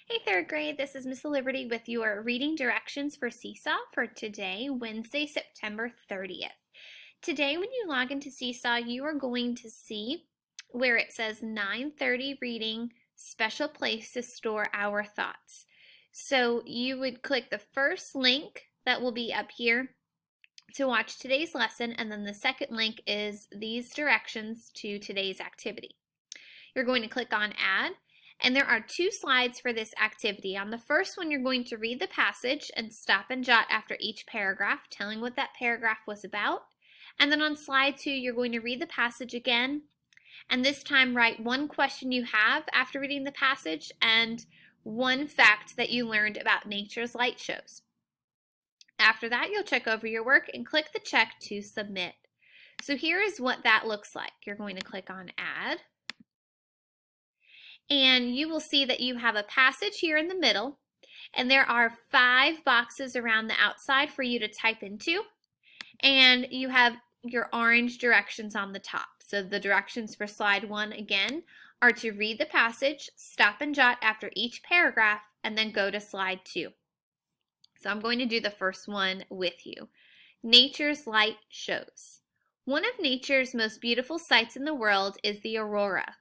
Hey, third grade, this is Miss Liberty with your reading directions for Seesaw for today, Wednesday, September 30th. Today, when you log into Seesaw, you are going to see where it says 9:30 reading, special place to store our thoughts. So you would click the first link that will be up here to watch today's lesson, and then the second link is these directions to today's activity. You're going to click on Add, and there are two slides for this activity. On the first one, you're going to read the passage and stop and jot after each paragraph, telling what that paragraph was about. And then on slide 2, you're going to read the passage again, and this time write one question you have after reading the passage and one fact that you learned about nature's light shows. After that, you'll check over your work and click the check to submit. So here is what that looks like. You're going to click on Add, and you will see that you have a passage here in the middle, and there are 5 boxes around the outside for you to type into, and you have your orange directions on the top. So the directions for slide 1 again are to read the passage, stop and jot after each paragraph, and then go to slide 2. So I'm going to do the first one with you. Nature's light shows. One of nature's most beautiful sights in the world is the aurora.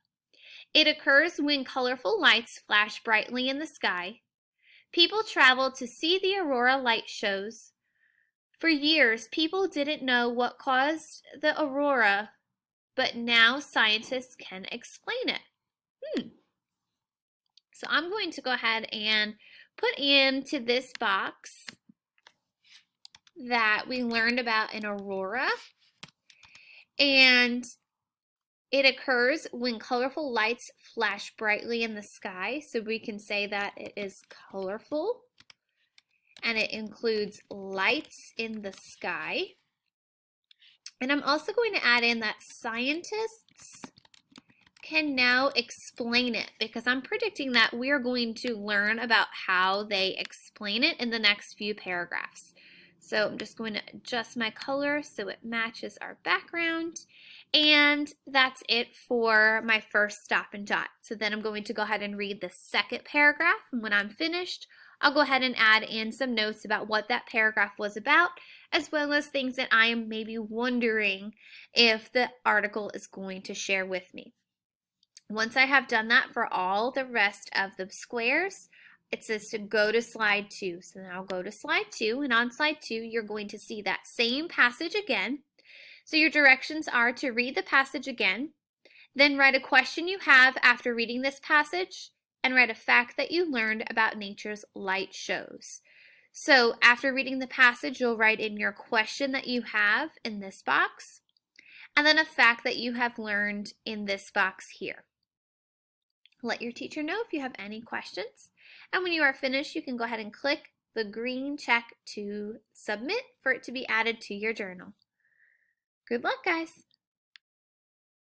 It occurs when colorful lights flash brightly in the sky. People travel to see the aurora light shows. For years, people didn't know what caused the aurora, but now scientists can explain it. So I'm going to go ahead and put into this box that we learned about an aurora, and it occurs when colorful lights flash brightly in the sky. So we can say that it is colorful, and it includes lights in the sky. And I'm also going to add in that scientists can now explain it, because I'm predicting that we're going to learn about how they explain it in the next few paragraphs. So I'm just going to adjust my color so it matches our background. And that's it for my first stop and jot. So then I'm going to go ahead and read the second paragraph. And when I'm finished, I'll go ahead and add in some notes about what that paragraph was about, as well as things that I am maybe wondering if the article is going to share with me. Once I have done that for all the rest of the squares, it says to go to slide 2. So then I'll go to slide 2, and on slide 2, you're going to see that same passage again. So your directions are to read the passage again, then write a question you have after reading this passage, and write a fact that you learned about nature's light shows. So after reading the passage, you'll write in your question that you have in this box, and then a fact that you have learned in this box here. Let your teacher know if you have any questions. And when you are finished, you can go ahead and click the green check to submit for it to be added to your journal. Good luck, guys!